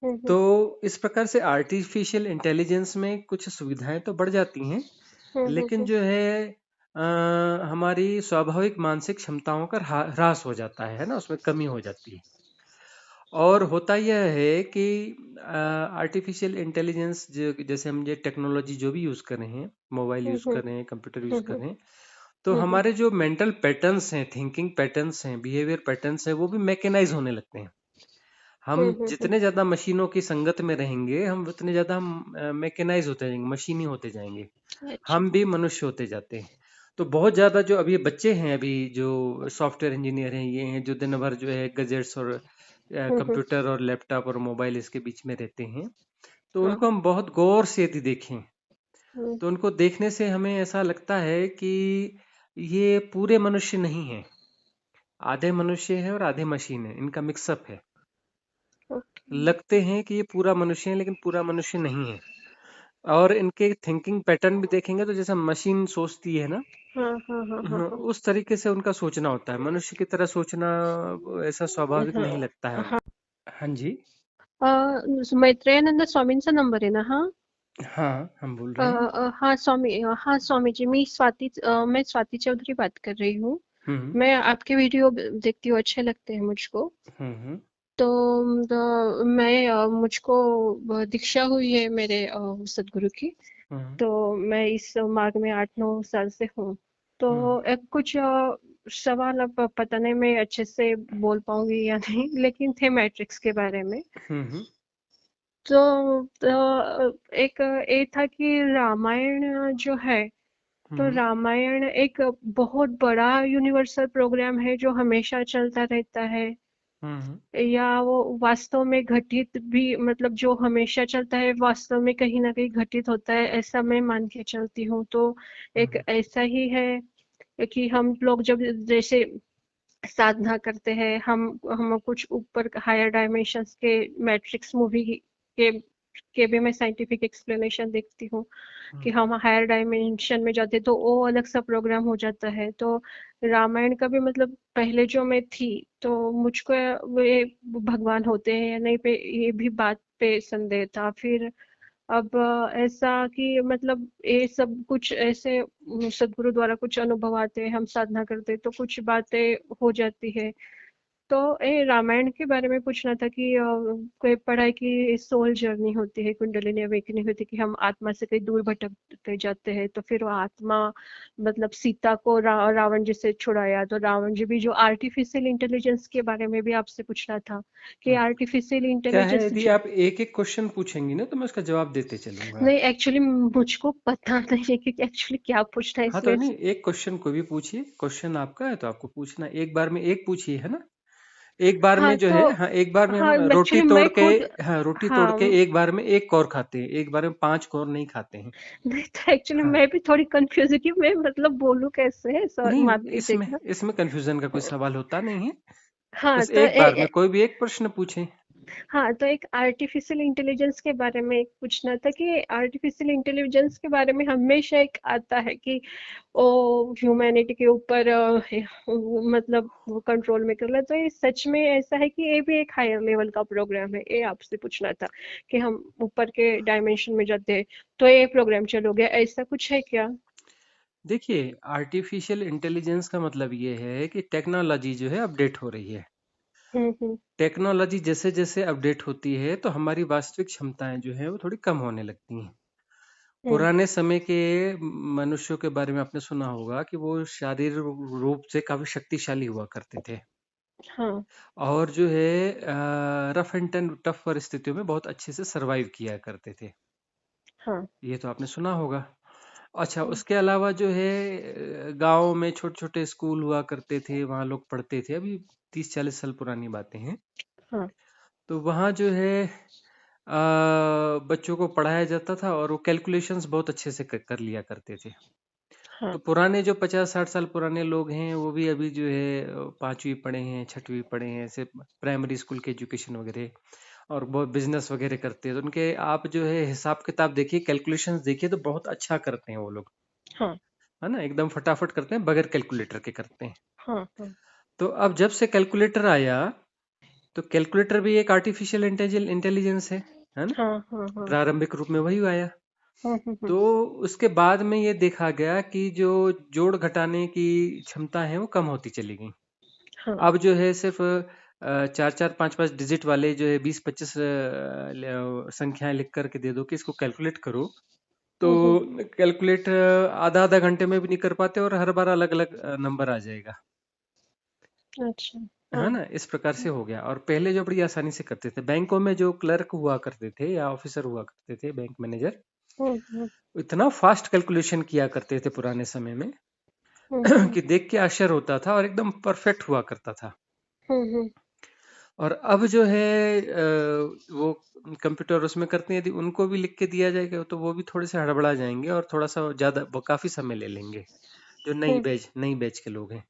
तो हम्म इस प्रकार से आर्टिफिशियल इंटेलिजेंस में कुछ सुविधाएं तो बढ़ जाती हैं, लेकिन हम्म जो है अ, हमारी स्वाभाविक मानसिक क्षमताओं का ह्रास हो जाता है ना, उसमें कमी हो जाती है। और होता यह है कि आर्टिफिशियल इंटेलिजेंस जो जैसे हम ये टेक्नोलॉजी जो भी यूज़ कर रहे हैं, मोबाइल यूज़ हम्म कर रहे हैं, कंप्यूटर यूज़ कर हम्म रहे हैं, तो हम्म हमारे जो मेंटल पैटर्न्स हैं, थिंकिंग पैटर्न्स हैं, बिहेवियर पैटर्न्स हैं, वो भी मैकेनाइज होने लगते हैं। हम हम्म। जितने ज़्यादा मशीनों की संगत में रहेंगे, हम उतने ज़्यादा हम मैकेनाइज होते जाएंगे, मशीनी होते जाएंगे। अच्छा। हम भी मनुष्य होते जाते हैं। तो बहुत ज़्यादा जो अभी बच्चे हैं, अभी जो सॉफ्टवेयर इंजीनियर हैं, ये हैं जो दिन भर जो है गजेट्स और हम्म। कंप्यूटर और लैपटॉप और मोबाइल इसके बीच में रहते हैं, तो हाँ। उनको हम बहुत गौर से यदि देखें, हम्म। तो उनको देखने से हमें ऐसा लगता है कि ये पूरे मनुष्य नहीं हैं। आधे मनुष्य हैं और आधे मशीन है, इनका मिक्सअप है। ओके। लगते हैं कि ये पूरा मनुष्य है, लेकिन पूरा मनुष्य नहीं है। और इनके थिंकिंग पैटर्न भी देखेंगे तो जैसा मशीन सोचती है ना, हाँ हाँ हाँ हाँ हाँ, हाँ। उस तरीके से उनका सोचना होता है। मनुष्य की तरह सोचना ऐसा स्वाभाविक नहीं हाँ लगता है हाँ। उनको। हाँ जी। मैत्रेयानंद स्वामींचा नंबर आहे ना हा? हाँ, हम बोल रहे हैं। हाँ स्वामी, हाँ स्वामी जी, मैं स्वाति चौधरी बात कर रही हूँ। हम्म मैं आपके वीडियो देखती हूँ, अच्छे लगते हैं मुझको। हम्म तो मुझको दीक्षा हुई है मेरे सदगुरु की। हम्म तो मैं इस मार्ग में 8-9 साल से हूँ। तो हम्म कुछ सवाल, अब पता नहीं मैं अच्छे से बोल पाऊंगी या नहीं, लेकिन थे मैट्रिक्स के बारे में। हम्म तो एक ये था कि रामायण जो है, तो हम्म रामायण एक बहुत बड़ा यूनिवर्सल प्रोग्राम है जो हमेशा चलता रहता है, हम्म या वो वास्तव में घटित भी, मतलब जो हमेशा चलता है वास्तव में कहीं ना कहीं घटित होता है, ऐसा मैं मान के चलती हूँ। तो एक हम्म ऐसा ही है कि हम लोग जब जैसे साधना करते हैं, हम कुछ ऊपर हायर डायमेंशंस के, मैट्रिक्स मूवी के के भी मैं साइंटिफिक एक्सप्लेनेशन देखती हूँ कि हम हायर डायमेंशन में जाते हैं, तो वो अलग सा प्रोग्राम हो जाता है। तो रामायण का भी मतलब पहले जो मैं थी, तो मुझको वे भगवान होते हैं या नहीं पे, ये भी बात पे संदेह था। फिर अब ऐसा कि मतलब ये सब कुछ ऐसे सदगुरु द्वारा कुछ अनुभव आते हैं, हम साधना करते हैं तो कुछ बातें हो जाती है। तो ये रामायण के बारे में पूछना था कि कोई पढ़ाई की सोल जर्नी होती है, कुंडलिनी अवेकनिंग होती है कि हम आत्मा से कहीं दूर भटकते जाते हैं, तो फिर वो आत्मा मतलब सीता को रावण जी से छुड़ाया, तो रावण जी भी जो आर्टिफिशियल इंटेलिजेंस के बारे में भी आपसे पूछना था कि हम्म। आर्टिफिशियल क्या है, इंटेलिजेंस। यदि आप एक एक क्वेश्चन पूछेंगी ना, तो मैं उसका जवाब देते चलूंगा। नहीं, एक्चुअली मुझको पता नहीं है कि एक्चुअली क्या पूछना है, हाँ, तो इसलिए। नहीं, एक क्वेश्चन कोई भी पूछिए। क्वेश्चन आपका है तो आपको पूछना एक बार में एक पूछिए, है ना। एक बार में हाँ जो तो, है, हाँ, एक बार में हाँ हम रोटी एक्चुअली तोड़ मैं के, खुद, हाँ, रोटी तोड़ के हाँ एक बार में एक कौर खाते हैं, एक बार में 5 कौर नहीं खाते हैं। नहीं, तो एक्चुअली हाँ, मैं भी थोड़ी कंफ्यूज हूँ कि मैं मतलब बोलूँ कैसे है, सॉरी, नहीं, माफ इसमें कीजिएगा। इसमें कंफ्यूजन का कोई सवाल होता नहीं है। हाँ बस तो एक बार में कोई भी एक प्रश्न पूछें। हाँ तो एक आर्टिफिशियल इंटेलिजेंस के बारे में एक पूछना था कि आर्टिफिशियल इंटेलिजेंस के बारे में हमेशा एक आता है कि वो ह्यूमैनिटी के ऊपर मतलब वो कंट्रोल में कर ले, तो ये सच में ऐसा है कि ये भी एक हायर लेवल का प्रोग्राम है? ये आपसे पूछना था कि हम ऊपर के डायमेंशन में जाते हैं तो ये प्रोग्राम चलोगे, ऐसा कुछ है क्या? देखिए, आर्टिफिशियल इंटेलिजेंस का मतलब ये है कि टेक्नोलॉजी जो है अपडेट हो रही है। हम्म। टेक्नोलॉजी जैसे जैसे अपडेट होती है, तो हमारी वास्तविक क्षमताएं जो है वो थोड़ी कम होने लगती हैं। हम्म। पुराने समय के मनुष्यों के बारे में आपने सुना होगा कि वो शारीरिक रूप से काफी शक्तिशाली हुआ करते थे, हाँ। और जो है रफ एंड टफ परिस्थितियों में बहुत अच्छे से सरवाइव किया करते थे। हाँ। ये तो आपने सुना होगा। अच्छा, हम्म। उसके अलावा जो है गांव में छोटे छोटे स्कूल हुआ करते थे, वहां लोग पढ़ते थे। अभी 30-40 साल पुरानी बातें हैं। हाँ। तो वहाँ जो है बच्चों को पढ़ाया जाता था, और वो कैलकुलेशंस बहुत अच्छे से कर लिया करते थे। तो हाँ। पुराने जो 50-60 साल पुराने लोग हैं, वो भी अभी जो है 5वीं पढ़े हैं, 6वीं पढ़े हैं, ऐसे प्राइमरी स्कूल के एजुकेशन वगैरह, और वो बिजनेस वगैरह करते हैं। तो उनके आप जो है हिसाब किताब देखिए, कैलकुलेशंस देखिए, तो बहुत अच्छा करते हैं वो लोग, हाँ। है ना। एकदम फटाफट करते हैं, बगैर कैलकुलेटर के करते हैं। हाँ। हाँ। तो अब जब से कैलकुलेटर आया, तो कैलकुलेटर भी एक आर्टिफिशियल इंटेलिजेंस है ना? हाँ हाँ हाँ। प्रारंभिक रूप में वही आया। हम्म। तो उसके बाद में ये देखा गया कि जो जोड़ घटाने की क्षमता है वो कम होती चली गई। हाँ। अब जो है सिर्फ चार चार पांच पांच डिजिट वाले जो है 20-25 संख्याएं लिख करके दे दो कि इसको कैलकुलेट करो, तो हम्म। कैलकुलेट आधा आधा घंटे में भी नहीं कर पाते और हर बार अलग अलग नंबर आ जाएगा। अच्छा। है हाँ। ना? इस प्रकार से हो गया। और पहले जो बड़ी आसानी से करते थे बैंकों में, जो क्लर्क हुआ करते थे या ऑफिसर हुआ करते थे, बैंक मैनेजर, हम्म। इतना फास्ट कैलकुलेशन किया करते थे पुराने समय में हम्म। कि देख के आश्चर्य होता था और एकदम परफेक्ट हुआ करता था। हम्म। और अब जो है वो कंप्यूटर उसमें करते हैं, यदि उनको भी लिख के दिया जाएगा तो वो भी थोड़े से हड़बड़ा जाएंगे और थोड़ा सा ज्यादा, वो काफी समय ले लेंगे, जो हम्म। नई बैच के लोग हैं।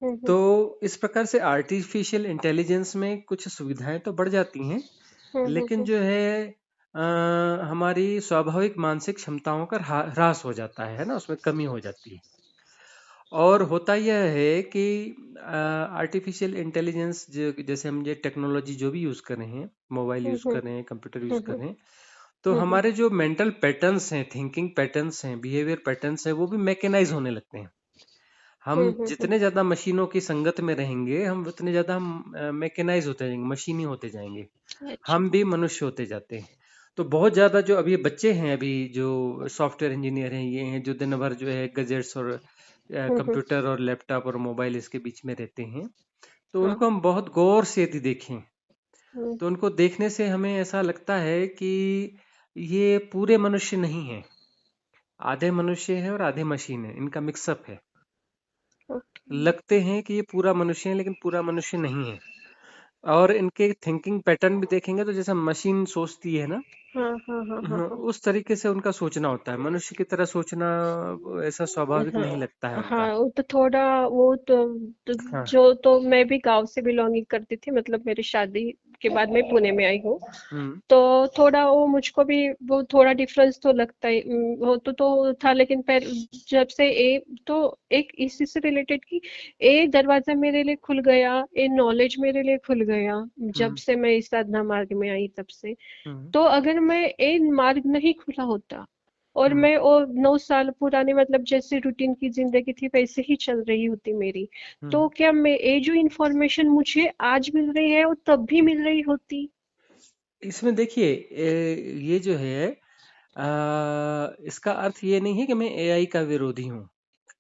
हम्म। तो इस प्रकार से आर्टिफिशियल इंटेलिजेंस में कुछ सुविधाएं तो बढ़ जाती हैं, लेकिन हम्म। जो है हमारी स्वाभाविक मानसिक क्षमताओं का ह्रास हो जाता है ना, उसमें कमी हो जाती है। और होता यह है कि आर्टिफिशियल इंटेलिजेंस, जैसे हम ये टेक्नोलॉजी जो भी यूज़ कर रहे हैं, मोबाइल यूज़ हम्म। कर रहे हैं, कंप्यूटर यूज़ कर हम्म। रहे हैं, तो हम्म। हमारे जो मेंटल पैटर्न्स हैं, थिंकिंग पैटर्न्स हैं, बिहेवियर पैटर्न्स हैं, वो भी मैकेनाइज होने लगते हैं। हम हम्म। जितने ज़्यादा मशीनों की संगत में रहेंगे, हम उतने ज़्यादा हम मैकेनाइज होते जाएंगे, मशीनी होते जाएंगे, अच्छा। हम भी मनुष्य होते जाते हैं। तो बहुत ज़्यादा जो अभी बच्चे हैं, अभी जो सॉफ्टवेयर इंजीनियर हैं, ये हैं जो दिन भर जो है गजेट्स और हम्म। कंप्यूटर और लैपटॉप और मोबाइल इसके बीच में रहते हैं, तो हाँ। उनको हम बहुत गौर से यदि देखें, हम्म। तो उनको देखने से हमें ऐसा लगता है कि ये पूरे मनुष्य नहीं है, आधे मनुष्य है और आधे मशीन है, इनका मिक्सअप है। ओके। लगते हैं कि ये पूरा मनुष्य है लेकिन पूरा मनुष्य नहीं है। और इनके थिंकिंग पैटर्न भी देखेंगे तो जैसे मशीन सोचती है ना, हाँ हाँ हाँ हाँ हाँ, हाँ। उस तरीके से उनका सोचना होता है। मनुष्य की तरह सोचना ऐसा स्वाभाविक नहीं लगता है हाँ उनका। हाँ, वो तो थोड़ा वो तो हाँ। जो तो मैं भी गांव से बिलोंगिंग करती थी, मतलब मेरी शादी के बाद मैं पुणे में आई हूँ। हम्म। तो थोड़ा वो मुझको भी वो थोड़ा डिफरेंस तो लगता है। वो तो था, लेकिन जब से तो एक इसी से रिलेटेड कि दरवाजा मेरे लिए खुल गया, नॉलेज मेरे लिए खुल गया जब हम्म। से मैं इस साधना मार्ग में आई तब से। हम्म। तो अगर मैं मार्ग नहीं खुला होता और हम्म। मैं वो 9 साल पुराने मतलब जैसे रूटीन की जिंदगी थी वैसे ही चल रही होती मेरी, हम्म। तो क्या मैं ये जो इंफॉर्मेशन मुझे आज मिल रही है वो तब भी मिल रही होती? इसमें देखिए, ये जो है इसका अर्थ ये नहीं है कि मैं एआई का विरोधी हूँ,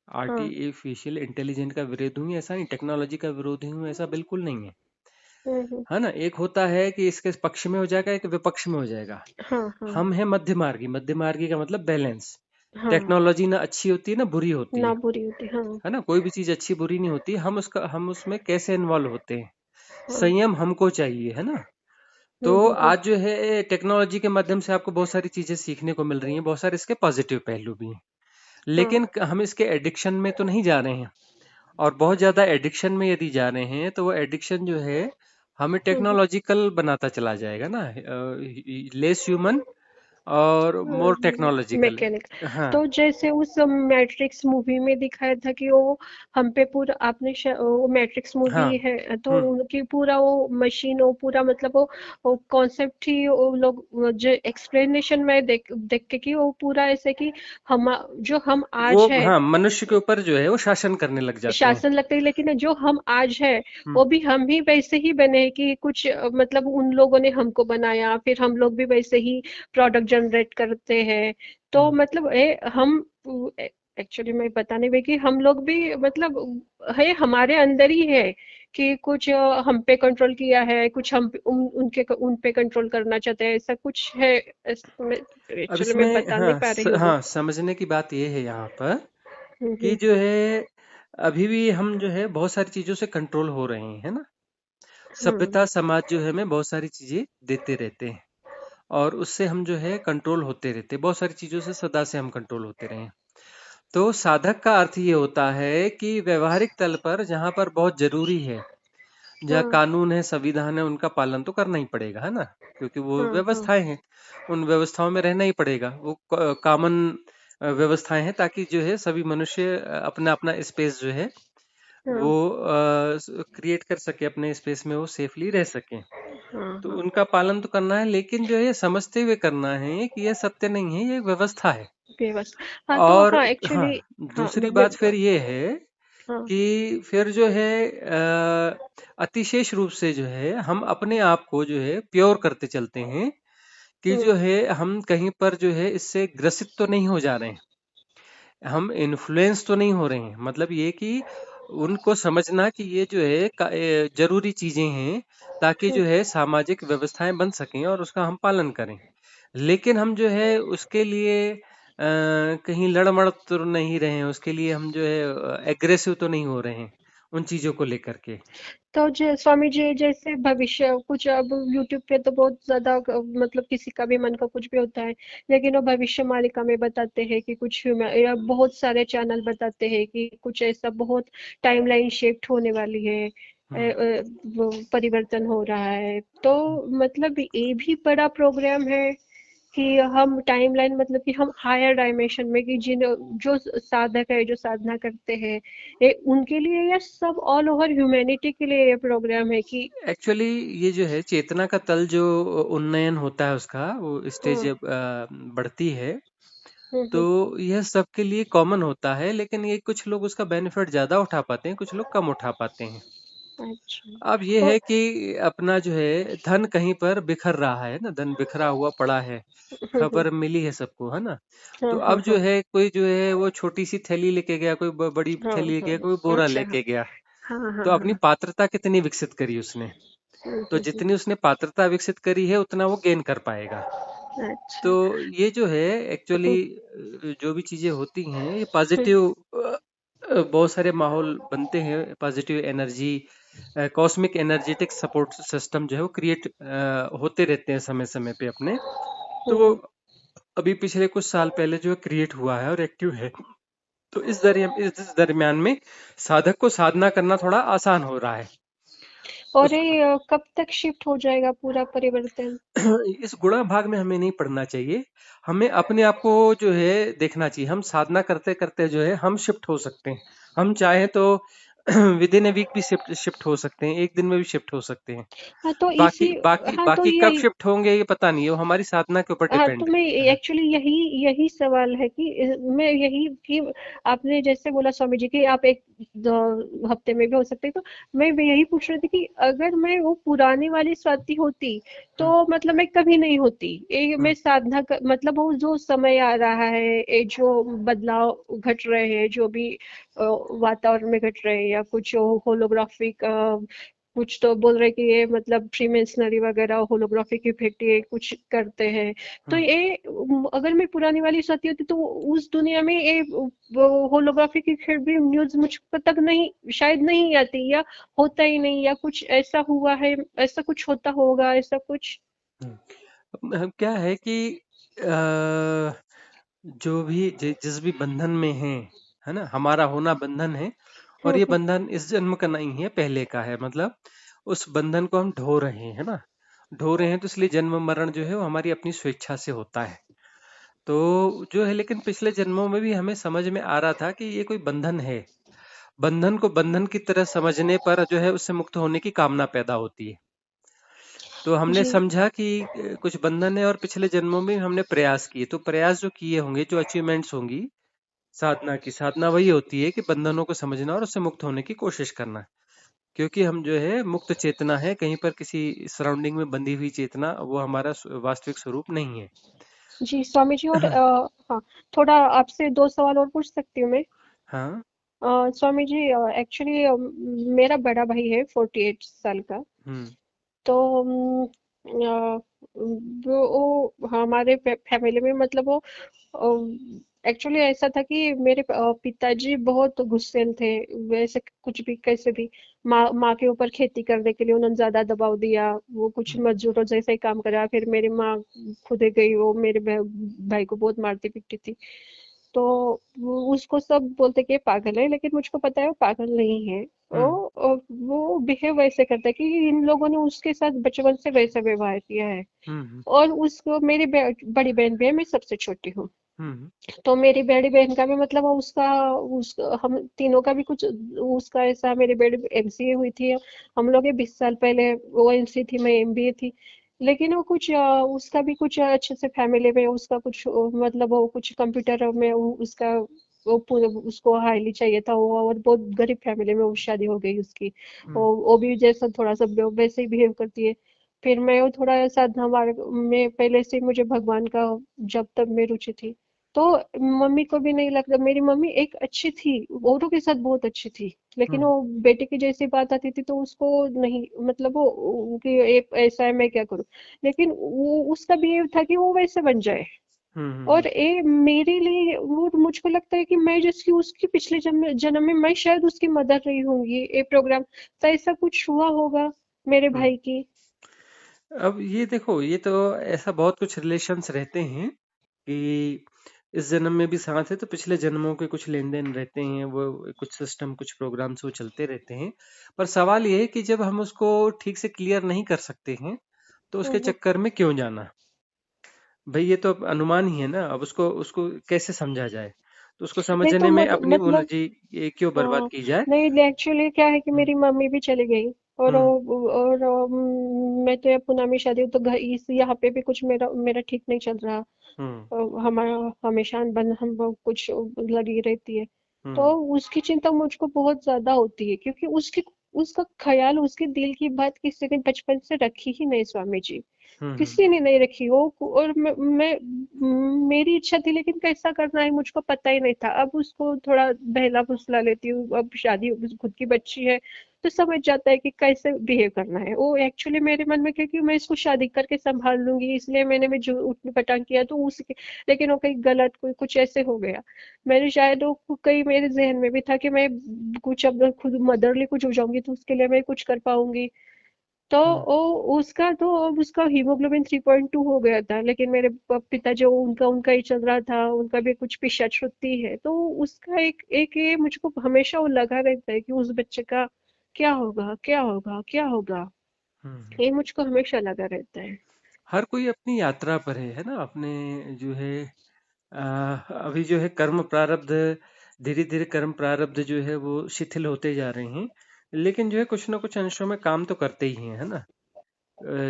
हाँ। आर्टिफिशियल इंटेलिजेंट का विरोधी हूँ, ऐसा नहीं, टेक्नोलॉजी का विरोधी हूँ, ऐसा बिल्कुल नहीं है। हम्म। है ना? एक होता है कि इसके पक्ष में हो जाएगा, एक विपक्ष में हो जाएगा। हाँ हाँ हम हैं मध्य मार्गी का मतलब बैलेंस। हाँ। टेक्नोलॉजी ना अच्छी होती है ना बुरी होती ना बुरी होती, हाँ। है ना? कोई भी चीज अच्छी बुरी नहीं होती, हम उसमें कैसे इन्वॉल्व होते हैं। हाँ। संयम हमको चाहिए, है ना? तो हम्म। आज जो है टेक्नोलॉजी के माध्यम से आपको बहुत सारी चीजें सीखने को मिल रही हैं, बहुत सारे इसके पॉजिटिव पहलू भी हैं, हाँ। लेकिन हम इसके एडिक्शन में तो नहीं जा रहे हैं। और बहुत ज्यादा एडिक्शन में यदि जा रहे हैं तो वो एडिक्शन जो है हमें हम्म। टेक्नोलॉजिकल बनाता चला जाएगा ना, लेस ह्यूमन और मोर टेक्नोलॉजिकल। मैकेनिक। हाँ। तो जैसे उस मैट्रिक्स मूवी में दिखाया था कि वो हम पे पूरा वो मैट्रिक्स मूवी हाँ। है तो हम्म। उनकी पूरा वो मशीन वो पूरा मतलब वो कॉन्सेप्ट ही वो लोग वो जो एक्सप्लेनेशन में देख के कि वो पूरा ऐसे कि हम जो हम वो आज है हाँ, मनुष्य के ऊपर जो है वो शासन करने लग जाते हैं। शासन लगता है, लेकिन जो हम आज है हम्म। वो भी हम भी वैसे ही बने हैं कि कुछ मतलब उन लोगों ने हमको बनाया, फिर हम लोग भी वैसे ही प्रोडक्ट जनरेट करते हैं। तो हम्म। मतलब हम एक्चुअली मैं बताने में कि हम लोग भी मतलब है हमारे अंदर ही है कि कुछ हम पे कंट्रोल किया है, कुछ हम उन पे कंट्रोल करना चाहते हैं, ऐसा कुछ है। अब एक्चुअली मैं इसमें बता नहीं हाँ पा रही हूँ वो। हाँ, समझने की बात ये है यहाँ पर कि हम्म। जो है अभी भी हम जो है बहुत सारी चीजों से कंट्रोल हो रहे हैं, है ना? हम्म। सभ्यता समाज जो है हमें बहुत सारी चीजें देते रहते हैं और उससे हम जो है कंट्रोल होते रहते हैं, बहुत सारी चीजों से सदा से हम कंट्रोल होते रहे हैं। तो साधक का अर्थ ये होता है कि व्यवहारिक तल पर जहां पर बहुत जरूरी है, जहाँ हाँ कानून है, संविधान है, उनका पालन तो करना ही पड़ेगा, है ना? क्योंकि वो हाँ हाँ। व्यवस्थाएं हैं, उन व्यवस्थाओं में रहना ही पड़ेगा। वो कॉमन व्यवस्थाएं हैं ताकि जो है सभी मनुष्य अपना अपना स्पेस जो है हाँ, वो क्रिएट कर सके, अपने स्पेस में वो सेफली रह सके। हाँ, तो हाँ, उनका पालन तो करना है, लेकिन जो है ये समझते हुए करना है कि यह सत्य नहीं है, ये एक व्यवस्था है। व्यवस्था। हाँ, तो और हाँ हाँ, एक्चुअली, हाँ दूसरी बात फिर ये है हाँ, कि फिर जो है अतिशेष रूप से जो है हम अपने आप को जो है प्योर करते चलते हैं, कि हम्म, जो है हम कहीं पर जो है इससे ग्रसित तो नहीं हो जा रहे हैं, हम इन्फ्लुएंस तो नहीं हो रहे हैं। मतलब ये कि उनको समझना कि ये जो है जरूरी चीजें हैं, ताकि हम्म। जो है सामाजिक व्यवस्थाएं बन सकें और उसका हम पालन करें। लेकिन हम जो है उसके लिए कहीं लड़मड़ तो नहीं रहे हैं, उसके लिए हम जो है एग्रेसिव तो नहीं हो रहे हैं उन चीजों को लेकर के। तो स्वामी जी जैसे भविष्य कुछ, अब यूट्यूब पे तो बहुत ज्यादा मतलब किसी का भी मन का कुछ भी होता है, लेकिन वो भविष्य मालिका में बताते हैं कि कुछ या बहुत सारे चैनल बताते हैं कि कुछ ऐसा बहुत टाइमलाइन शिफ्ट होने वाली है, हम्म। वो परिवर्तन हो रहा है। तो मतलब ये भी बड़ा प्रोग्राम है कि हम टाइमलाइन, मतलब कि हम हायर डायमेंशन में, कि जिन जो साधक है, जो साधना करते हैं, ये उनके लिए या सब ऑल ओवर ह्यूमैनिटी के लिए ये प्रोग्राम है कि। एक्चुअली ये जो है चेतना का तल जो उन्नयन होता है उसका, वो स्टेज हम्म, बढ़ती है, तो हम्म, यह सबके लिए कॉमन होता है, लेकिन ये कुछ लोग उसका बेनिफिट ज्यादा उठा पाते हैं, कुछ लोग कम उठा पाते हैं। अच्छा। अब ये और है कि अपना जो है धन कहीं पर बिखर रहा है ना, धन बिखरा हुआ पड़ा है, खबर मिली है सबको, है ना। हाँ, तो हाँ, अब जो हाँ, है कोई जो है वो छोटी सी थैली लेके गया, कोई बड़ी हाँ, थैली लेके हाँ, गया, कोई हाँ, बोरा अच्छा, हाँ, लेके गया। हाँ, हाँ, तो अपनी हाँ, पात्रता कितनी विकसित करी उसने, तो जितनी उसने पात्रता विकसित करी है उतना वो गेन कर पाएगा। तो अच्छा, ये जो है एक्चुअली हम्म, जो भी चीजें होती हैं ये हम्म, पॉजिटिव, बहुत सारे माहौल बनते हैं, positive energy, cosmic energetic support system जो है वो क्रिएट होते रहते हैं समय समय पे अपने। तो हम्म। अभी पिछले कुछ साल पहले जो क्रिएट हुआ है और एक्टिव है, तो इस दरमियान में साधक को साधना करना थोड़ा आसान हो रहा है। और उस ये कब तक शिफ्ट हो जाएगा पूरा परिवर्तन? इस गुणा भाग में हमें नहीं पढ़ना चाहिए, हमें अपने आप को जो है देखना चाहिए। हम साधना करते करते जो है हम शिफ्ट हो सकते हैं, हम चाहे तो विद इन ए वीक भी शिफ्ट शिफ्ट हो सकते हैं, एक दिन में भी शिफ्ट हो सकते हैं। हाँ तो बाकी इसी, बाकी हाँ तो बाकी कब यही, शिफ्ट होंगे ये पता नहीं है, वो हमारी साधना के ऊपर हाँ तो डिपेंड मैं है। एक्चुअली यही यही सवाल है कि मैं यही कि आपने जैसे बोला स्वामी जी कि आप एक दो हफ्ते में भी हो सकते, तो मैं भी यही पूछ रही थी कि अगर मैं वो पुरानी वाली स्वाति होती हम्म, तो मतलब मैं कभी नहीं होती। ये हम्म, मैं साधना कर, मतलब वो जो समय आ रहा है, ये जो बदलाव घट रहे हैं, जो भी वातावरण में घट रहे हैं, या कुछ होलोग्राफिक, कुछ तो बोल रहे कि ये मतलब फ्रीमेसनरी वगैरह होलोग्राफिक इफेक्ट ये कुछ करते हैं। तो हम्म, ये अगर मैं पुरानी वाली सती होती तो उस दुनिया में ये होलोग्राफिक इफेक्ट भी न्यूज मुझ तक नहीं, शायद नहीं आती, या होता ही नहीं, या कुछ ऐसा हुआ है, ऐसा कुछ होता होगा, ऐसा कुछ। अब क्या है कि जो भी जिस भी बंधन में है ना, हमारा होना बंधन है, और हम्म, ये बंधन इस जन्म का नहीं है, पहले का है। मतलब उस बंधन को हम ढो रहे हैं, है ना, ढो रहे हैं, तो इसलिए जन्म मरण जो है वो हमारी अपनी स्वेच्छा से होता है। तो जो है, लेकिन पिछले जन्मों में भी हमें समझ में आ रहा था कि ये कोई बंधन है, बंधन को बंधन की तरह समझने पर जो है उससे मुक्त होने की कामना पैदा होती है। तो हमने जी, समझा कि कुछ बंधन है, और पिछले जन्मों में हमने प्रयास किए, तो प्रयास जो किए होंगे, जो अचीवमेंट्स होंगी साधना की, साधना वही होती है कि बंधनों को समझना और उससे मुक्त होने की कोशिश करना। क्योंकि हम जो है मुक्त चेतना है, कहीं पर किसी सराउंडिंग में बंधी हुई चेतना, वो हमारा वास्तविक स्वरूप नहीं है। जी स्वामी जी। और हाँ, थोड़ा आपसे दो सवाल और पूछ सकती हूँ मैं? हाँ। स्वामी जी एक्चुअली मेरा बड़ा भाई है 48 साल का। हम्म, तो वो हमारे फैमिली में, मतलब वो एक्चुअली ऐसा था कि मेरे पिताजी बहुत गुस्सैल थे। वैसे कुछ भी कैसे भी माँ के ऊपर खेती करने के लिए उन्होंने ज्यादा दबाव दिया, वो कुछ हम्म, मजदूरों जैसे ही काम करा, फिर मेरी माँ खुद गई, वो मेरे भाई को बहुत मारती पीटती थी। तो उसको सब बोलते कि ये पागल है, लेकिन मुझको पता है वो पागल नहीं है। हम्म, वो बिहेव वैसे करता है कि इन लोगों ने उसके साथ बचपन से वैसा व्यवहार किया है। हम्म, और उसको मेरी बड़ी बहन भी है, मैं सबसे छोटी हूँ। हम्म। तो मेरी बड़ी बहन का भी मतलब उसका उस हम तीनों का भी कुछ उसका ऐसा, मेरी बड़ी एमसीए हुई थी, हम लोग ये 20 साल पहले, वो एमसी थी, मैं एमबीए थी। लेकिन वो कुछ उसका भी कुछ अच्छे से फैमिली में उसका कुछ मतलब वो कुछ कंप्यूटर में उसका वो उसको हाईली चाहिए था वो, और बहुत गरीब फैमिली में वो शादी हो गई उसकी। हम्म। वो भी जैसा थोड़ा सा वैसे ही बिहेव करती है। फिर मैं वो थोड़ा साधना मार्ग में पहले से ही मुझे भगवान का जब तब में रुचि थी। तो मम्मी को भी नहीं लगता, मेरी मम्मी एक अच्छी थी, औरों के साथ बहुत अच्छी थी, लेकिन हम्म। वो बेटे की जैसी बात आती थी तो उसको नहीं, मतलब वो कि एक ऐसा है मैं क्या करूं। लेकिन वो उसका बिहेव था कि वो वैसे बन जाए। हम्म। और ये मेरे लिए वो मुझको लगता है कि मैं जैसी उसकी पिछले जन्म जन्म में मैं शायद उसकी मदर रही होंगी ये प्रोग्राम, तो ऐसा कुछ हुआ होगा मेरे हम्म। भाई की। अब ये देखो, ये तो ऐसा बहुत कुछ रिलेशंस रहते हैं कि इस जन्म में भी साथ है तो पिछले जन्मों के कुछ लेन देन रहते हैं, वो कुछ सिस्टम कुछ प्रोग्राम्स वो चलते रहते हैं। पर सवाल ये है कि जब हम उसको ठीक से क्लियर नहीं कर सकते हैं तो उसके हम्म, चक्कर में क्यों जाना। भाई ये तो अब अनुमान ही है ना, अब उसको उसको कैसे समझा जाए, तो उसको नहीं तो समझने में अपनी मतलब एनर्जी ये क्यों बर्बाद हाँ, की जाए। नहीं एक्चुअली क्या है कि हम्म। मेरी मम्मी भी चली गई, और हम्म। मैं तो यहाँ पुणे में शादी हूँ, तो घर इस यहाँ पे भी कुछ मेरा मेरा ठीक नहीं चल रहा। हम्म। हमारा हमेशा अनबन हम वो कुछ लगी रहती है। तो हम्म। उसकी चिंता मुझको बहुत ज्यादा होती है, क्योंकि उसकी उसका ख्याल, उसके दिल की बात किसी ने बचपन से रखी ही नहीं स्वामी जी। हम्म। किसी ने नहीं रखी वो। और मेरी इच्छा थी, लेकिन कैसा करना है मुझको पता ही नहीं था। अब उसको थोड़ा बहला फुसला लेती हूँ, अब शादी खुद की बच्ची है तो समझ जाता है कि कैसे बिहेव करना है वो। एक्चुअली मेरे मन में, क्योंकि मैं इसको शादी करके संभाल लूंगी इसलिए मैंने भी जो उठने पटांग किया तो उसके, लेकिन वो कहीं गलत कोई कुछ ऐसे हो गया। मैंने शायद वो कहीं मेरे जहन में भी था कि मैं कुछ अब खुद मदरली कुछ हो जाऊंगी तो उसके लिए मैं कुछ कर पाऊंगी। तो हम्म। उसका तो अब उसका हीमोग्लोबिन 3.2 हो गया था, लेकिन मेरे पिता जो उनका उनका ही चल रहा था, उनका भी कुछ पिशाच्रुति है, तो उसका एक एक ये मुझको हमेशा वो लगा रहता है कि उस बच्चे का क्या होगा, क्या होगा, क्या होगा। हम्म। ये मुझको हमेशा लगा रहता है। हर कोई अपनी यात्रा पर है ना, अपने जो है अभी जो है कर्म प्रारब्ध, धीरे धीरे कर्म प्रारब्ध जो है वो शिथिल होते जा रहे हैं, लेकिन जो है कुछ ना कुछ अंशों में काम तो करते ही हैं, है ना।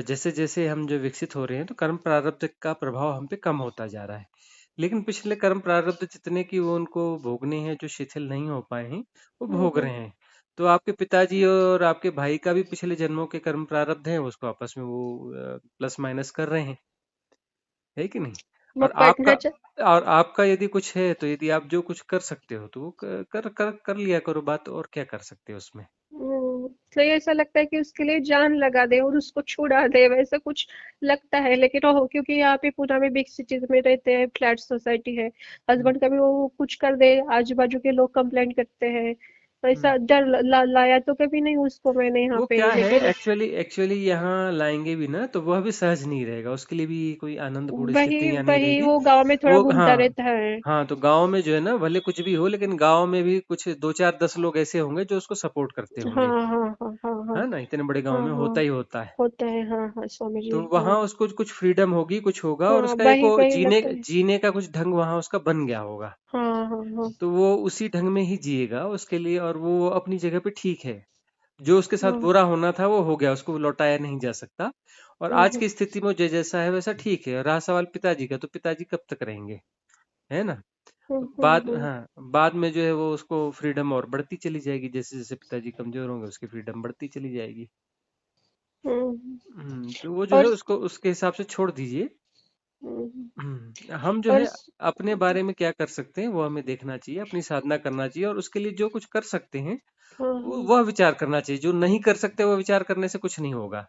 जैसे जैसे हम जो विकसित हो रहे हैं तो कर्म प्रारब्ध का प्रभाव हम पे कम होता जा रहा है, लेकिन पिछले कर्म प्रारब्ध जितने की वो उनको भोगने हैं जो शिथिल नहीं हो पाए हैं वो भोग हम्म। रहे हैं। तो आपके पिताजी और आपके भाई का भी पिछले जन्मों के कर्म प्रारब्ध हैं, उसको आपस में वो प्लस माइनस कर रहे हैं, है कि नहीं। मैं और आपका, पढ़ना और आपका यदि कुछ है तो यदि आप जो कुछ कर सकते हो तो वो कर लिया करो बात, और क्या कर सकते हो उसमें। तो ये ऐसा लगता है कि उसके लिए जान लगा दे और उसको छुड़ा दे, वैसा कुछ लगता है। लेकिन हो, क्योंकि यहाँ पे पूना में बिग सिटीज में रहते हैं, फ्लैट सोसाइटी है, हम्म। हस्बैंड का भी वो कुछ कर दे आजू बाजू के लोग कंप्लेंट करते हैं, तो हम्म। ऐसा डर लाया तो कभी नहीं उसको मैंने यहाँ वो पे, क्या है, लेकिन एक्चुअली एक्चुअली यहाँ लाएंगे भी ना तो वह भी सहज नहीं रहेगा, उसके लिए भी कोई आनंदपूर्ण वही स्थिति यहाँ नहीं वही रहेगी। वो गांव में थोड़ा वो घूमता हाँ, रहता है। हाँ तो गांव में जो है ना भले कुछ भी हो, लेकिन गांव में भी कुछ दो चार 10 लोग ऐसे होंगे जो उसको सपोर्ट करते हाँ होंगे, हाँ हाँ हाँ हाँ है ना, इतने बड़े गांव हाँ में हाँ, होता ही होता है। होता है, हाँ हाँ स्वामी तो जी, हाँ वहां उसको कुछ फ्रीडम होगी, कुछ होगा, और हाँ, उसका एक वही वो वही जीने लगता है। जीने का कुछ ढंग वहां उसका बन गया होगा। हाँ हाँ हाँ तो वो उसी ढंग में ही जिएगा उसके लिए, और वो अपनी जगह पे ठीक है। जो उसके साथ हाँ। बुरा होना था वो हो गया, उसको लौटाया नहीं जा सकता। और आज हम्म की स्थिति में जो जैसा है वैसा ठीक है। रहा सवाल पिताजी का, तो पिताजी कब तक रहेंगे, है ना। तो बाद, हम्म। हाँ, बाद में जो है वो उसको फ्रीडम और बढ़ती चली जाएगी, जैसे जैसे पिताजी कमजोर होंगे उसकी फ्रीडम बढ़ती चली जाएगी। हम्म। तो वो जो और है उसको उसके हिसाब से छोड़ दीजिए। हम्म, हम जो और है अपने बारे में क्या कर सकते हैं वो हमें देखना चाहिए, अपनी साधना करना चाहिए, और उसके लिए जो कुछ कर सकते हैं हाँ हाँ, वह विचार करना चाहिए। जो नहीं कर सकते वह विचार करने से कुछ नहीं होगा।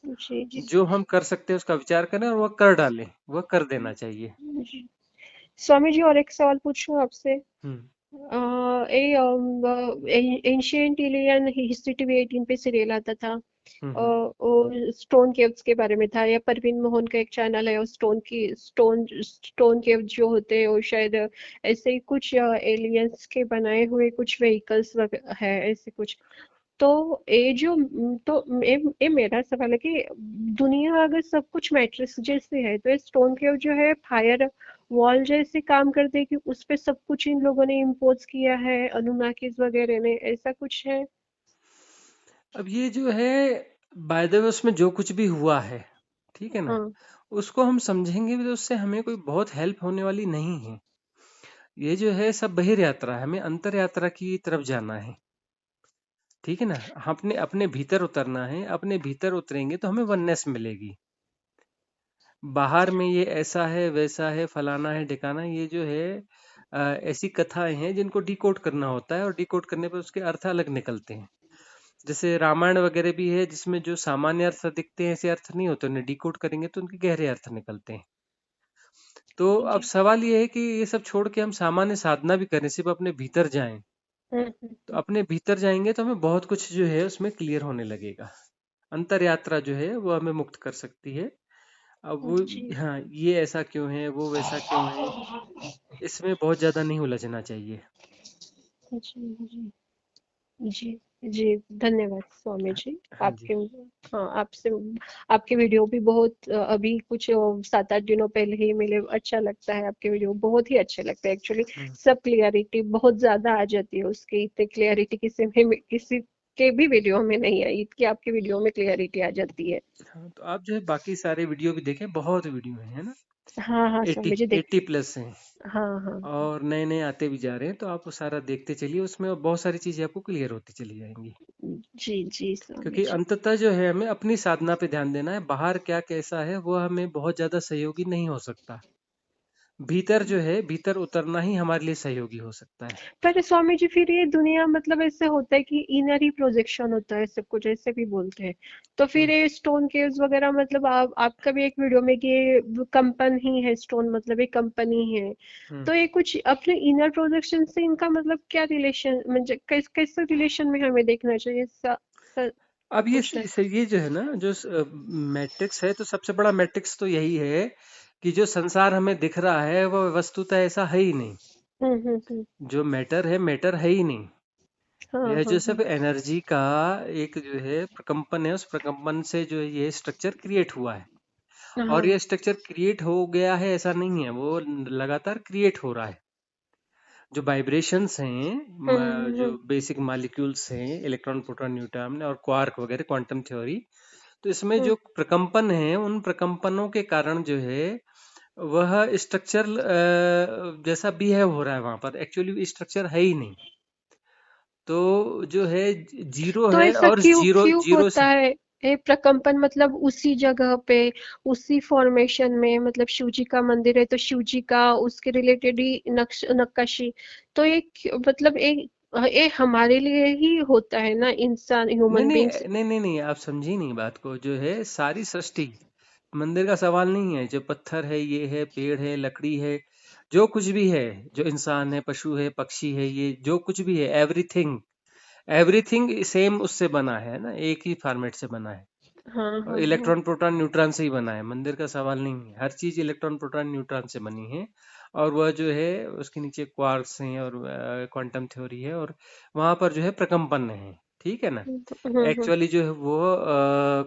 जी जी जो हम कर सकते हैं उसका विचार करें और वह कर डालें, वह कर देना चाहिए। जी। स्वामी जी, और एक सवाल पूछूं आपसे। हम्म। एंशियंट इलियन हिस्ट्री टीवी 18 पे सीरियल आता था, हम्म। स्टोन केव्स के बारे में था, या परवीन मोहन का एक चैनल है, और स्टोन केव जो होते हैं वो शायद ऐसे ही कुछ एलियंस के बनाए हुए कुछ व्हीकल्स है ऐसे कुछ। तो ये जो तो ये मेरा सवाल है कि दुनिया अगर सब कुछ मैट्रिक्स जैसे है, तो ये स्टोन केव जो है फायर वॉल जैसे काम करते हैं कि उस पे सब कुछ इन लोगों ने इम्पोज किया है, अनुनाकिस वगैरह ने, ऐसा कुछ है? अब ये जो है बाय द वे उसमें जो कुछ भी हुआ है, ठीक है ना, हाँ। उसको हम समझेंगे भी तो उससे हमें कोई बहुत हेल्प होने वाली नहीं है। ये जो है सब बहिर् यात्रा है, हमें अंतर यात्रा की तरफ जाना है, ठीक है ना। अपने अपने भीतर उतरना है, अपने भीतर उतरेंगे तो हमें वननेस मिलेगी। बाहर में ये ऐसा है वैसा है फलाना है ढिकाना, ये जो है ऐसी कथाएं हैं जिनको डिकोड करना होता है, और डिकोड करने पर उसके अर्थ अलग निकलते हैं। जैसे रामायण वगैरह भी है जिसमें जो सामान्य अर्थ दिखते हैं ऐसे अर्थ नहीं होते, उन्हें डिकोड करेंगे तो उनके गहरे अर्थ निकलते हैं। तो अब जी। सवाल ये है कि ये सब छोड़ के हम सामान्य साधना भी करें, सिर्फ अपने भीतर जाएं, तो हम्म। अपने भीतर जाएंगे तो हमें बहुत कुछ जो है उसमें क्लियर होने लगेगा। अंतर यात्रा जो है वो हमें मुक्त कर सकती है। अब वो, जी। हाँ ये ऐसा क्यों है वो वैसा क्यों है, इसमें बहुत ज्यादा नहीं उलझना चाहिए। जी। जी। जी। जी। धन्यवाद स्वामी जी। हाँ जी। आपके, हाँ, आपसे, आपके वीडियो भी बहुत अभी कुछ 7-8 दिनों पहले ही मिले। अच्छा लगता है, आपके वीडियो बहुत ही अच्छे लगते हैं एक्चुअली। हम्म, सब क्लियरिटी बहुत ज्यादा आ जाती है उसकी, इतनी क्लियरिटी किसी के भी वीडियो में नहीं आई, इतनी आपके वीडियो में क्लियरिटी आ जाती है। हाँ तो आप जो है बाकी सारे वीडियो भी देखें, बहुत वीडियो है ना। हाँ हाँ 80 स्वामी जी, देख। 80+ हैं, हाँ हाँ। और नए नए आते भी जा रहे हैं, तो आप वो सारा देखते चलिए, उसमें और बहुत सारी चीजें आपको क्लियर होती चली जाएंगी। जी जी स्वामी क्योंकि जी। अंततः जो है हमें अपनी साधना पे ध्यान देना है, बाहर क्या कैसा है वो हमें बहुत ज्यादा सहयोगी नहीं हो सकता। भीतर जो है, भीतर उतरना ही हमारे लिए सहयोगी हो सकता है। पर स्वामी जी, फिर ये दुनिया मतलब ऐसे होता है कि इनर ही प्रोजेक्शन होता है सब कुछ, ऐसे भी बोलते हैं। तो फिर हम्म, ये स्टोन केव्स वगैरह, मतलब आपका भी एक वीडियो में कि ये कंपन ही है, स्टोन मतलब एक कंपनी है। हम्म। तो ये कुछ अपने इनर प्रोजेक्शन से इनका मतलब क्या रिलेशन, मतलब कैसे रिलेशन में हमें देखना चाहिए? अब पूछ रहे ये जो है ना, जो मैट्रिक्स है, तो सबसे बड़ा मैट्रिक्स तो यही है कि जो संसार हमें दिख रहा है वो वस्तुतः ऐसा है ही नहीं। हैं। हम्म। जो मैटर है, मैटर है ही नहीं। हाँ यह हाँ जो हाँ। सब एनर्जी का एक जो है प्रकम्पन है, उस प्रकम्पन से जो ये स्ट्रक्चर क्रिएट हुआ है। और हाँ। ये स्ट्रक्चर क्रिएट हो गया है ऐसा नहीं है, वो लगातार क्रिएट हो रहा है। जो वाइब्रेशंस हैं, जो हम्म। बेसिक मॉलिक्यूल्स हैं, इलेक्ट्रॉन प्रोटॉन न्यूट्रॉन और क्वार्क वगैरह, क्वांटम थ्योरी, तो इसमें हम्म। जो प्रकम्पन है उन प्रकम्पनों के कारण जो है वह स्ट्रक्चर जैसा बिहेव हो रहा है वहां पर, एक्चुअली स्ट्रक्चर है ही नहीं। तो जो है जीरो तो है, ऐसा और क्यों जीरो क्यों जीरो होता से, है? ये प्रकंपन मतलब उसी जगह पे, उसी फॉर्मेशन में, मतलब शिव जी का मंदिर है तो शिव जी का उसके रिलेटेड ही नक्श नक्काशी। तो ये मतलब ये हमारे लिए ही होता है ना, इंसान, नहीं ह्यूमन नहीं बींग्स। नहीं नहीं नहीं, आप समझी नहीं बात को। जो है सारी सृष्टि, मंदिर का सवाल नहीं है, जो पत्थर है, ये है, पेड़ है, लकड़ी है, जो कुछ भी है, जो इंसान है, पशु है, पक्षी है, ये जो कुछ भी है, एवरीथिंग, एवरीथिंग सेम उससे बना है ना, एक ही फॉर्मेट से बना है। हाँ और हाँ हाँ। इलेक्ट्रॉन प्रोटॉन न्यूट्रॉन से ही बना है, मंदिर का सवाल नहीं है। हर चीज इलेक्ट्रॉन प्रोटॉन न्यूट्रॉन से बनी है। और वह जो है उसके नीचे क्वार्क्स हैं और क्वांटम थ्योरी है, और वहां पर जो है प्रकम्पन है, ठीक है ना। हम्म। एक्चुअली जो है वो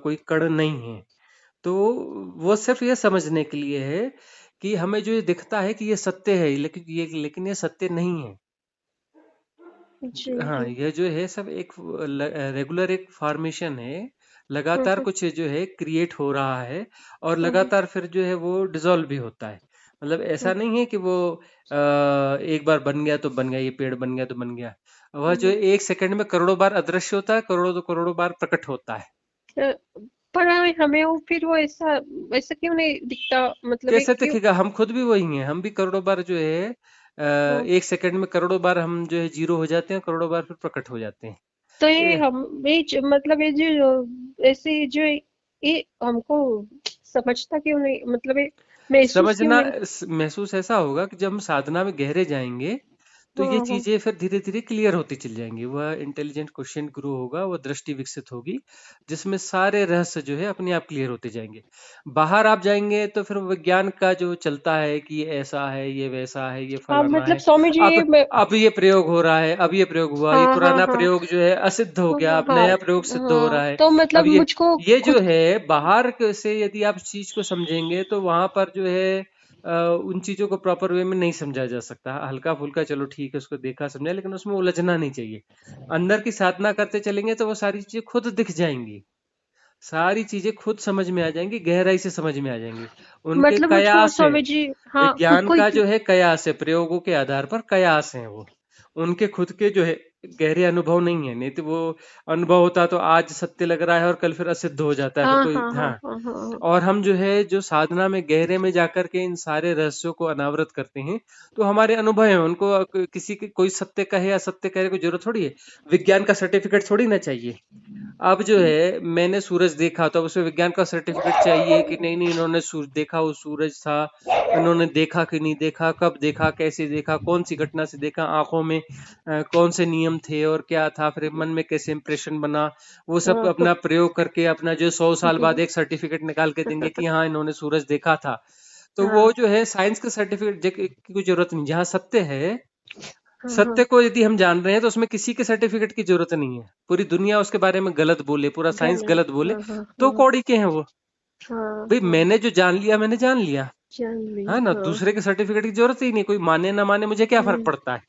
कोई कण नहीं है। तो वो सिर्फ ये समझने के लिए है कि हमें जो ये दिखता है कि ये सत्य है, लेकिन ये सत्य नहीं है। जी हाँ, जी। ये जो है सब एक रेगुलर एक फॉर्मेशन है, लगातार हम्म कुछ जो है क्रिएट हो रहा है, और हम्म लगातार फिर जो है वो डिसॉल्व भी होता है। मतलब ऐसा हम्म नहीं है कि वो एक बार बन गया तो बन गया, ये पेड़ बन गया तो बन गया। वह जो हम्म। है एक सेकंड में करोड़ों बार अदृश्य होता है, करोड़ों तो करोड़ों बार प्रकट होता है। अ, पर हमें वो फिर वो ऐसा ऐसा क्यों नहीं दिखता, मतलब कैसे एक क्यों? दिखेगा? हम खुद भी वही हैं, हम भी करोड़ों बार जो है एक सेकंड में करोड़ों बार हम जो है जीरो हो जाते हैं, करोड़ों बार फिर प्रकट हो जाते हैं। तो ये ए, हम ये मतलब ये जो ऐसे जो ये हमको समझता क्यों नहीं, मतलब ये महसूस क्यों समझना नहीं? महसूस ऐसा होगा कि जब हम साधना में गहरे जाएंगे तो ये हाँ हाँ। चीजें फिर धीरे धीरे क्लियर होती चली जाएंगी। वह इंटेलिजेंट क्वेश्चन ग्रो होगा, वह दृष्टि विकसित होगी, जिसमें सारे रहस्य जो है अपने आप क्लियर होते जाएंगे। बाहर आप जाएंगे तो फिर विज्ञान का जो चलता है कि ये ऐसा है, ये वैसा है, ये हाँ फलाना मतलब है। स्वामी जी अब ये मैं, अब ये प्रयोग हो रहा है, अब ये प्रयोग हुआ, ये हाँ हाँ पुराना हाँ प्रयोग जो है असिद्ध हो हाँ गया, हाँ अब नया प्रयोग सिद्ध हो रहा हाँ, है। तो अब मतलब मुझको ये जो खुद। है बाहर से यदि आप चीज को समझेंगे तो वहां पर जो है उन चीजों को प्रॉपर वे में नहीं समझा जा सकता। हल्का फुल्का चलो ठीक है, उसको देखा समझा, लेकिन उसमें उलझना नहीं चाहिए। अंदर की साधना करते चलेंगे तो वो सारी चीजें खुद दिख जाएंगी, सारी चीजें खुद समझ में आ जाएंगी, गहराई से समझ में आ जाएंगी। उनके मतलब मुझको कयास है, स्वामी जी, हाँ, खुद विज्ञान को का जो है कयास है, प्रयोगों के आधार पर कयास है वो, उनके खुद के जो है गहरे अनुभव नहीं है। नहीं तो वो अनुभव होता तो आज सत्य लग रहा है और कल फिर असिद्ध हो जाता है, फिर हाँ कोई, हाँ हाँ हाँ। हाँ हाँ हाँ और हम जो है जो साधना में गहरे में जाकर के इन सारे रहस्यों को अनावृत करते हैं, तो हमारे अनुभव है उनको किसी के कोई सत्य कहे या असत्य कहे कोई जरूरत थोड़ी है। विज्ञान का सर्टिफिकेट थोड़ी ना चाहिए। अब जो है मैंने सूरज देखा तो अब उसमें विज्ञान का सर्टिफिकेट चाहिए कि नहीं नहीं इन्होंने सूरज देखा, वो सूरज था, इन्होंने देखा कि नहीं देखा, कब देखा, कैसे देखा, कौन सी घटना से देखा, आंखों में कौन से नियम थे और क्या था, फिर मन में कैसे इंप्रेशन बना, वो सब हाँ हाँ, अपना प्रयोग करके अपना जो 100 साल बाद जी, एक सर्टिफिकेट निकाल के देंगे कि हाँ इन्होंने सूरज देखा था। तो वो हाँ जो है साइंस का सर्टिफिकेट की कोई जरूरत नहीं। जहाँ सत्य है, हाँ सत्य हाँ, को यदि हम जान रहे हैं तो उसमें किसी के सर्टिफिकेट की जरूरत नहीं है। पूरी दुनिया उसके बारे में गलत बोले, पूरा साइंस गलत, गलत बोले, हाँ हाँ तो हाँ कौड़ी के हैं वो। हाँ भाई हाँ, मैंने जो जान लिया मैंने जान लिया, जान ली, है ना, हाँ, दूसरे के सर्टिफिकेट की जरूरत ही नहीं। कोई माने ना माने मुझे क्या फर्क हम्म, पड़ता है।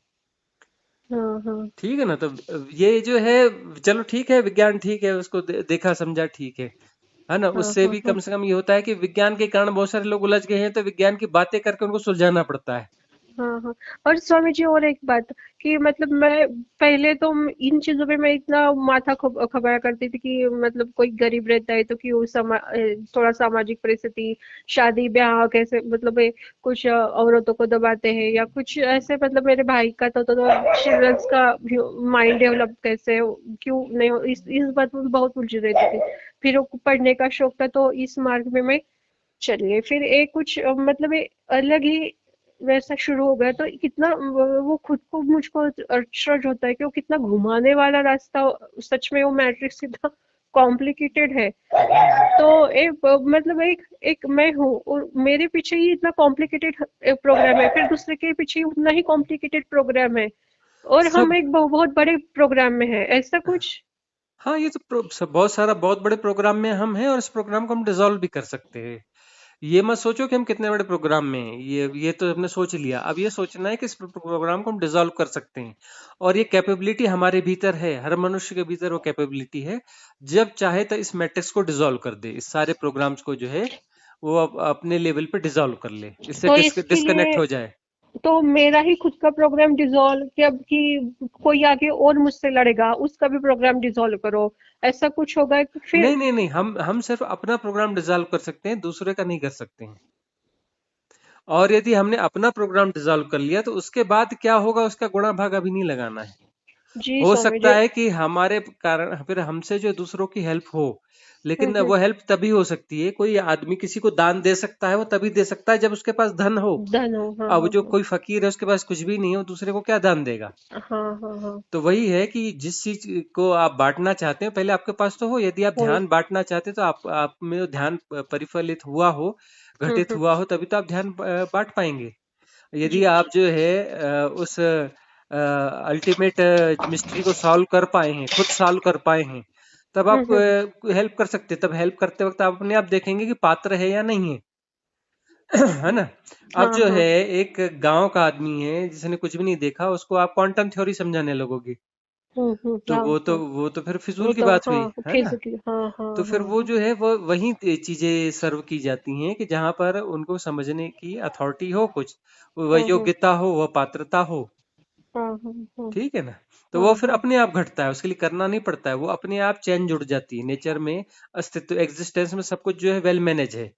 हाँ हाँ ठीक है ना। तो ये जो है, चलो ठीक है, विज्ञान ठीक है, उसको देखा समझा ठीक है ना। हाँ उससे हाँ भी हाँ कम से कम ये होता है कि विज्ञान के कारण बहुत सारे लोग उलझ गए हैं, तो विज्ञान की बातें करके उनको सुलझाना पड़ता है। हाँ हाँ। और स्वामी जी, और एक बात कि मतलब मैं पहले तो इन चीजों पे मैं इतना माथा खपाया करती थी कि मतलब कोई गरीब रहता है तो कि वो थोड़ा सामाजिक परिस्थिति, शादी ब्याह कैसे, मतलब कुछ औरतों को दबाते हैं या कुछ ऐसे, मतलब मेरे भाई का तो चिल्ड्रंस का माइंड डेवलप कैसे क्यों नहीं हो, इस बात में बहुत उलझी रहती थी। फिर वो पढ़ने का शौक था तो इस मार्ग में मैं चलिए, फिर एक कुछ मतलब एक अलग ही वैसा शुरू हो गया, तो कितना वो खुद को मुझको अचरज होता है कि वो कितना घुमाने वाला रास्ता, सच में वो मैट्रिक्स कितना कॉम्प्लिकेटेड है। तो एक मतलब एक एक मैं हूँ और मेरे पीछे ही इतना कॉम्प्लिकेटेड प्रोग्राम है, फिर दूसरे के पीछे ही उतना ही कॉम्प्लिकेटेड प्रोग्राम है, और हम सब, एक बहुत बड़े प्रोग्राम में है, ऐसा कुछ। हाँ ये तो बहुत सारा बहुत बड़े प्रोग्राम में हम हैं, और इस प्रोग्राम को हम डिसॉल्व भी कर सकते हैं। ये मत सोचो कि हम कितने बड़े प्रोग्राम में हैं, ये तो हमने सोच लिया। अब ये सोचना है कि इस प्रोग्राम को हम डिसॉल्व कर सकते हैं, और ये कैपेबिलिटी हमारे भीतर है, हर मनुष्य के भीतर वो कैपेबिलिटी है। जब चाहे तो इस मैट्रिक्स को डिसॉल्व कर दे, इस सारे प्रोग्राम्स को जो है वो अपने लेवल पे डिसॉल्व कर ले, इससे तो इसके डिस्कनेक्ट लिए हो जाए। तो मेरा ही खुद का प्रोग्राम डिसॉल्व, कि अब कि कोई आगे और मुझसे लड़ेगा उसका भी प्रोग्राम डिसॉल्व करो, ऐसा कुछ होगा कि फिर। नहीं नहीं नहीं, हम सिर्फ अपना प्रोग्राम डिसॉल्व कर सकते हैं, दूसरे का नहीं कर सकते हैं। और यदि हमने अपना प्रोग्राम डिसॉल्व कर लिया तो उसके बाद क्या होगा, उसका गुणा भाग अभी नहीं लगाना है। जी हो स्वामी सकता जी। है कि हमारे कारण फिर हमसे जो दूसरों की हेल्प हो, लेकिन हम्म, वो हेल्प तभी हो सकती है, कोई आदमी किसी को दान दे सकता है, वो तभी दे सकता है जब उसके पास धन हो। धन हो, हाँ अब हाँ जो हाँ कोई फकीर है उसके पास कुछ भी नहीं है, वो दूसरे को क्या दान देगा। हाँ हाँ हाँ। तो वही है कि जिस चीज को आप बांटना चाहते हैं पहले आपके पास तो हो। यदि आप हो, ध्यान बांटना चाहते हैं तो आप में वो ध्यान परिफलित हुआ हो, घटित हम्म, हुआ हो, तभी तो आप ध्यान बांट पाएंगे। यदि जी आप जी। जो है उस अल्टीमेट मिस्ट्री को सॉल्व कर पाए हैं, खुद सॉल्व कर पाए हैं, तब आप हम्म, हेल्प कर सकते हैं। तब हेल्प करते वक्त आप अपने आप देखेंगे कि पात्र है या नहीं है। है ना। अब हाँ जो हाँ, है एक गांव का आदमी है जिसने कुछ भी नहीं देखा, उसको आप क्वांटम थ्योरी समझाने लगोगे, तो हाँ हाँ। वो तो फिर वो फिजूल की तो बात हुई, हाँ, है ना। फिजिकली, हाँ हाँ तो फिर हाँ वो हाँ जो है वो वही चीजें सर्व की जाती हैं कि जहां पर उनको समझने की अथॉरिटी हो, कुछ वह हाँ योग्यता हो, वह पात्रता हो। हाँ हाँ हाँ ठीक है ना। तो हाँ वो फिर हाँ अपने आप घटता है, उसके लिए करना नहीं पड़ता है, वो अपने आप चैन जुड़ जाती है नेचर में। अस्तित्व एग्जिस्टेंस में सब कुछ जो है वेल मैनेज है।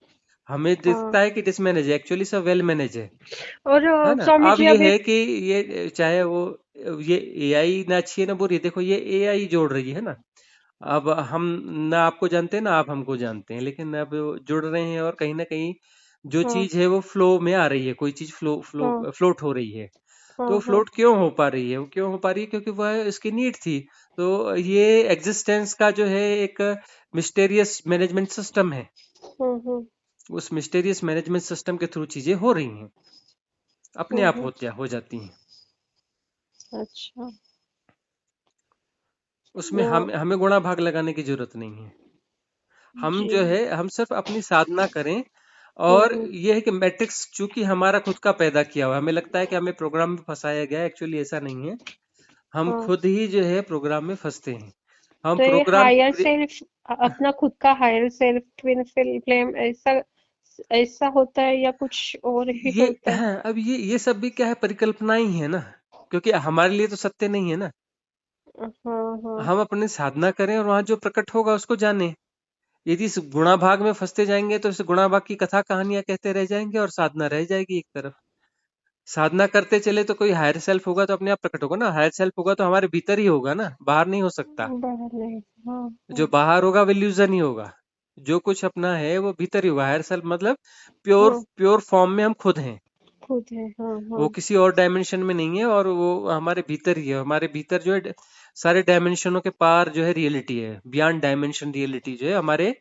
हमें हाँ। दिखता है कि डिसमैनेज है, एक्चुअली सब वेल मैनेज और है ना। स्वामी अब जी, ये अब है एक, कि ये चाहे वो ये एआई ना अच्छी है ना बुरी है, देखो ये एआई जोड़ रही है ना। अब हम ना आपको जानते हैं ना आप हमको जानते हैं, लेकिन अब जुड़ रहे हैं, और कहीं ना कहीं जो हाँ चीज है वो फ्लो में आ रही है, कोई चीज हाँ फ्लोट हो रही है। हाँ तो हाँ, फ्लोट क्यों हो पा रही है, वो क्यों हो पा रही है, क्योंकि वह इसकी नीड थी। तो ये एग्जिस्टेंस का जो है एक मिस्टेरियस मैनेजमेंट सिस्टम है। हम्म, उस मिस्टेरियस मैनेजमेंट सिस्टम के थ्रू चीजें हो रही हैं, अपने आप हम्म, हो जाती हैं। अच्छा। उसमें हमें गुणा भाग लगाने की जरूरत नहीं है। हम जी, जो है हम सिर्फ अपनी साधना करें, और हम्म। ये है कि मैट्रिक्स चूंकि हमारा खुद का पैदा किया हुआ है, हमें लगता है कि हमें प्रोग्राम में फंसाया गया है, एक्चुअली ऐसा नहीं है। हम हाँ, खुद ही जो है प्रोग्राम में फंसते हैं। हम तो ये प्रोग्राम हायर सेल्फ, अपना खुद का हायर सेल्फ, ट्विन फ्लेम, ऐसा ऐसा होता है या कुछ और ही ये होता है? हाँ, अब ये सब भी क्या है, परिकल्पना ही है ना, क्योंकि हमारे लिए तो सत्य नहीं है ना। हाँ हाँ। हम अपनी साधना करें और वहां जो प्रकट होगा उसको जाने। यदि इस गुणा भाग में फंसते जाएंगे तो इस गुणा भाग की कथा कहानियां कहते रह जाएंगे और साधना रह जाएगी एक तरफ। साधना करते चले तो कोई हायर सेल्फ होगा तो अपने आप प्रकट होगा ना, हायर सेल्फ होगा तो हमारे भीतर ही होगा ना, बाहर नहीं हो सकता। बाहर नहीं। हाँ जो हाँ। बाहर होगा वो इल्यूजन ही होगा। जो कुछ अपना है वो भीतर ही होगा, हायर सेल्फ मतलब प्योर हाँ, प्योर फॉर्म में हम खुद हैं। खुद है। हाँ वो हाँ। किसी और डायमेंशन में नहीं है, और वो हमारे भीतर ही है। हमारे भीतर जो है सारे डायमेंशनों के पार जो है रियलिटी है, बियॉन्ड डायमेंशन रियलिटी जो है हमारे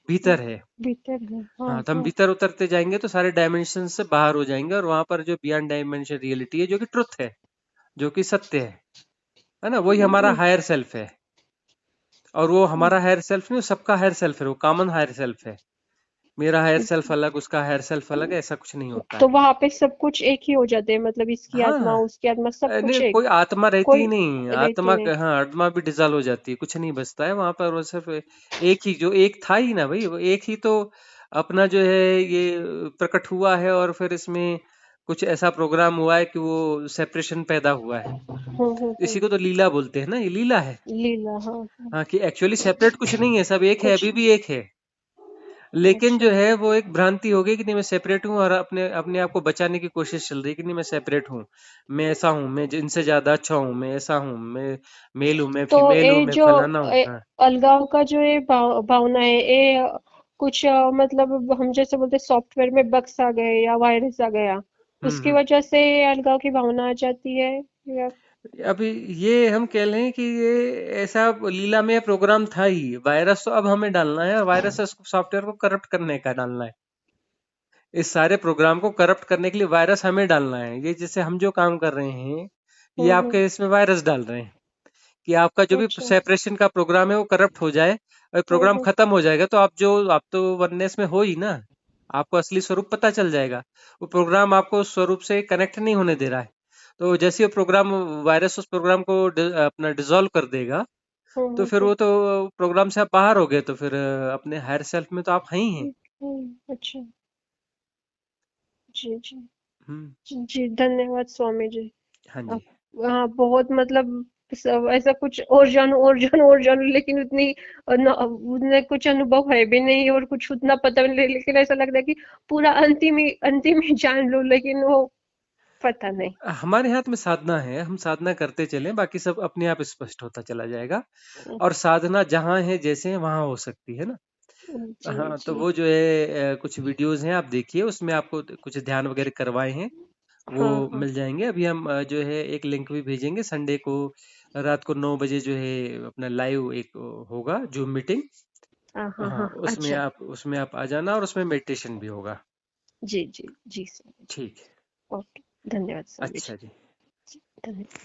भीतर है। भीतर है। हाँ हाँ, तो हम हाँ। भीतर उतरते जाएंगे तो सारे डायमेंशन से बाहर हो जाएंगे, और वहां पर जो बियॉन्ड डायमेंशन रियलिटी है, जो कि ट्रुथ है, जो कि सत्य है ना, वही हमारा हायर सेल्फ है। और वो हमारा हायर सेल्फ नहीं, वो सबका हायर सेल्फ है, वो कॉमन हायर सेल्फ है। मेरा हायर सेल्फ अलग, उसका हायर सेल्फ अलग है, ऐसा कुछ नहीं होता तो है। वहां पे सब कुछ एक ही हो जाते हैं, मतलब इसकी आत्मा, हाँ, उसकी आत्मा, सब नहीं कुछ एक? कोई आत्मा रहती ही कोई नहीं, रहती आत्मा नहीं? हाँ, आत्मा भी डिजॉल्व हो जाती है, कुछ नहीं बचता है वहां पर। वो सिर्फ एक ही, जो एक था ही ना भाई, वो एक ही तो अपना जो है ये प्रकट हुआ है, और फिर इसमें कुछ ऐसा प्रोग्राम हुआ है कि वो सेपरेशन पैदा हुआ है। इसी को तो लीला बोलते हैं ना, ये लीला है। लीला। हाँ हाँ। हाँ, कि एक्चुअली सेपरेट कुछ नहीं है, सब एक है, कुछ। अभी भी एक है। लेकिन अच्छा। जो है वो एक भ्रांति हो गई कि नहीं मैं सेपरेट हूँ, और अपने अपने आप को बचाने की कोशिश चल रही है कि नहीं मैं सेपरेट हूँ, मैं ऐसा हूँ, मैं इनसे ज्यादा अच्छा हूँ, मैं ऐसा हूँ, मैं मेल हूँ, मैं तो फीमेल हूँ, ये मैं जो फलाना हूँ। हाँ। अलगाव का जो ये भावना है, ये कुछ मतलब हम जैसे बोलते सॉफ्टवेयर में बग्स आ गए या वायरस आ गया, उसकी हम्म। वजह से ये अलगाव की भावना आ जाती है, या? अभी ये हम कह लें कि ये ऐसा लीला में प्रोग्राम था ही, वायरस तो अब हमें डालना है, और वायरस सॉफ्टवेयर को करप्ट करने का डालना है। इस सारे प्रोग्राम को करप्ट करने के लिए वायरस हमें डालना है। ये जैसे हम जो काम कर रहे हैं, ये हम्म। आपके इसमें वायरस डाल रहे हैं कि आपका जो भी अच्छा। सेपरेशन का प्रोग्राम है वो करप्ट हो जाए, और प्रोग्राम हम्म। खत्म हो जाएगा तो आप तो वननेस में हो ही ना। आपको असली स्वरूप पता चल जाएगा। वो प्रोग्राम आपको उस स्वरूप से कनेक्ट नहीं होने दे रहा है। तो जैसे वो प्रोग्राम, वायरस उस प्रोग्राम को अपना डिसॉल्व कर देगा, तो फिर वो तो प्रोग्राम से आप बाहर हो गए, तो फिर अपने हायर सेल्फ में तो आप हैं ही हैं। अच्छा। जी जी। हम्म। जी, धन्यवाद स्वामी जी। हाँ आप, जी। हाँ, बहुत मतलब सब ऐसा कुछ और जानूं और जानूं और जानूं, लेकिन उतनी उतने कुछ अनुभव है भी नहीं और कुछ उतना पता भी नहीं, लेकिन ऐसा लगता है कि पूरा अंतिम ही जान लो, लेकिन वो पता नहीं। हमारे हाथ में साधना है, हम साधना करते चलें, बाकी सब अपने आप स्पष्ट होता चला जाएगा। और साधना जहाँ है, जैसे है वहां हो सकती है ना। जी हाँ, तो जी। वो जो है कुछ वीडियोस हैं, आप देखिए, उसमें आपको कुछ ध्यान वगैरह करवाए हैं, वो हाँ हाँ। मिल जाएंगे। अभी हम जो है एक लिंक भी भेजेंगे संडे को, रात को 9 बजे जो है अपना लाइव एक होगा जूम मीटिंग। हाँ हाँ हाँ, हाँ। अच्छा। उसमें आप आ जाना, और उसमें मेडिटेशन भी होगा। जी जी जी स्वामी जी। ठीक है। ओके। धन्यवाद स्वामी जी। अच्छा जी। धन्यवाद।